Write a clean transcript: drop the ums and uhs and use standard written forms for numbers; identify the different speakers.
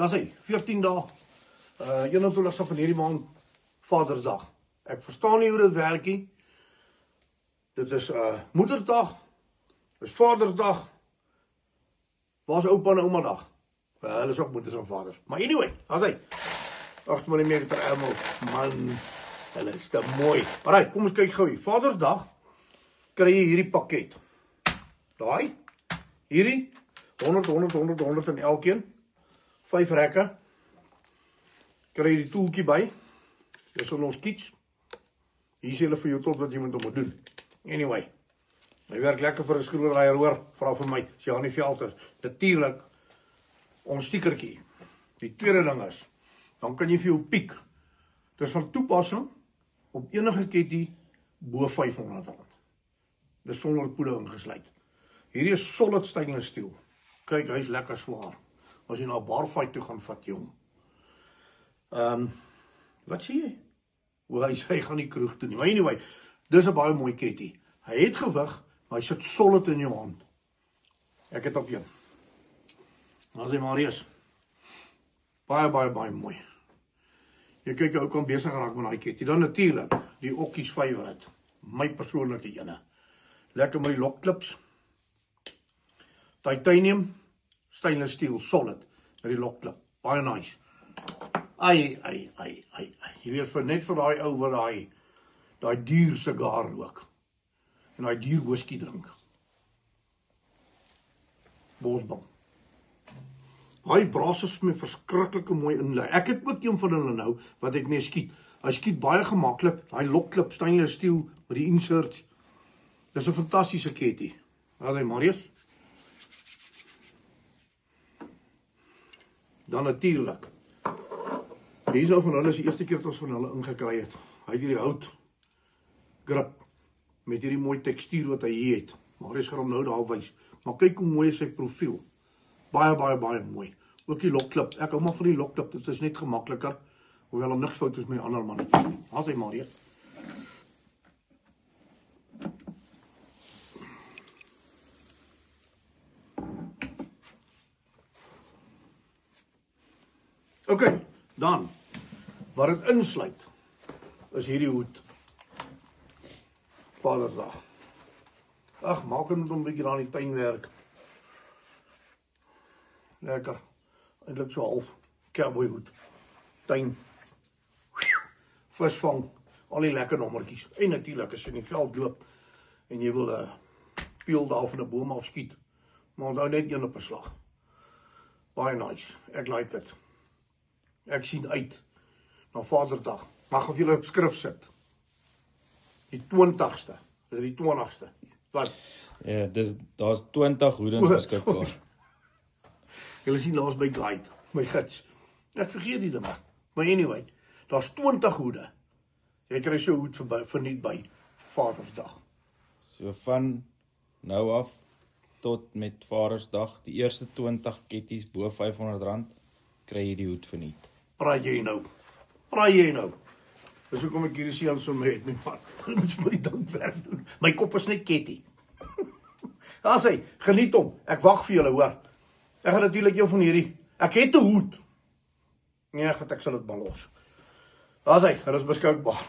Speaker 1: Dis hy, 14 dae, 21 van hierdie maand, Vadersdag. Ek verstaan nie hoe dit werk nie. Dit is Moederdag, dis Vadersdag, waar is oupa en ouma dag? Hulle is ook moeders en vaders. Maar anyway, as hy, 8 mm ammo, man, hulle is te mooi. Alright, kom ons kyk gou hier. Vadersdag, kry jy hierdie pakket. Daai, hierdie, 100 in elkeen, 5 rekke, kry jy die toeltjie by, dis van ons kits, hier sê hulle vir jou tot wat jy moet doen. Anyway, hy werk lekker vir 'n skroewerdraaier hoor, vra vir my, as jy aan die veld is, natuurlik, ons stiekertjie, die tweede ding is, dan kan jy vir jou piek, dis van toepassing, op enige ketty, bo R500. Dis sonder poeder ingesluit. Hierdie is solid stainless steel. Kyk, hy is lekker zwaar. As jy na 'n barfight toe gaan vat jy hom. Wat sê jy? Hoe hy gaan nie kroeg toe nie. Maar anyway, dis 'n baie mooi ketty. Hy het gewig, maar hy sit solid in jou hand. Ek het op een. As hy maar is. Baie mooi. Jy kyk ook kan besig raak met daai ketty. Dan natuurlik, die Okkies favorite. My persoonlike ene. Lekker met die lokklips. Titanium, stainless steel, solid, met die lokklip. Baie nice. Ai. Jy weet net vir daai ou wat daai duur sigaar rook. En daai duur whisky drink. Bosbal. Daai braas is my verskriklike mooi inlei. Ek het ook een van hulle nou, wat ek net skiet. Hy skiet baie gemaklik, daai lokklip, stainless steel, met die inserts. Dis 'n fantastiese ketty. As hy maar is. Dan natuurlik. Hier is nou van hulle, is die eerste keer wat ons van hulle ingekry het. Hy het hierdie hout grip, met hierdie mooi tekstuur wat hy hier het. Maar hy gaan hom nou daar wys. Maar kyk hoe mooi is sy profiel. Baie mooi. Ook die lokklip. Ek hou maar van die lokklip, dit is net gemakliker. Hoewel niks fout is met die ander mannetjies nie. As hy maar hier. Oké, dan, wat het insluit, is hierdie hoed. Vadersdag. Ag, maak het met hom 'n bietjie daar in die tuin werk. Lekker. Eintlik so half cowboy hoed. Tuin. Visvang. Al die lekker nommertjies. En natuurlik as jy in die veld loop en jy wil 'n peel daar van 'n boom afskiet. Maar onthou net een op 'n slag. Baie nice. Ek like dit. Ek sien uit na Vadersdag. Mag of julle op skrif sit. Die 20ste. Dis die 20ste. Wat?
Speaker 2: Ja, daar's 20 hoedens beskikbaar.
Speaker 1: Julle sien laas by guide, my gids. Ek vergeet die dinge. Maar anyway, daar's 20 hoede. Jy kry so 'n hoed verniet by Vadersdag.
Speaker 2: So van nou af tot met Vadersdag, die eerste 20 ketties bo R500, kry jy die hoed verniet.
Speaker 1: Praat jy nou? Dis hoekom ek hierdie seans so met my man. Ek moet vir my ding werk doen. My kop is net ketty. As hy, geniet hom. Ek wag vir julle, hoor. Ek gaan natuurlik jou van hierdie. Ek het 'n hoed. Nee, ek sal dit maar los. As hy, dit is beskikbaar.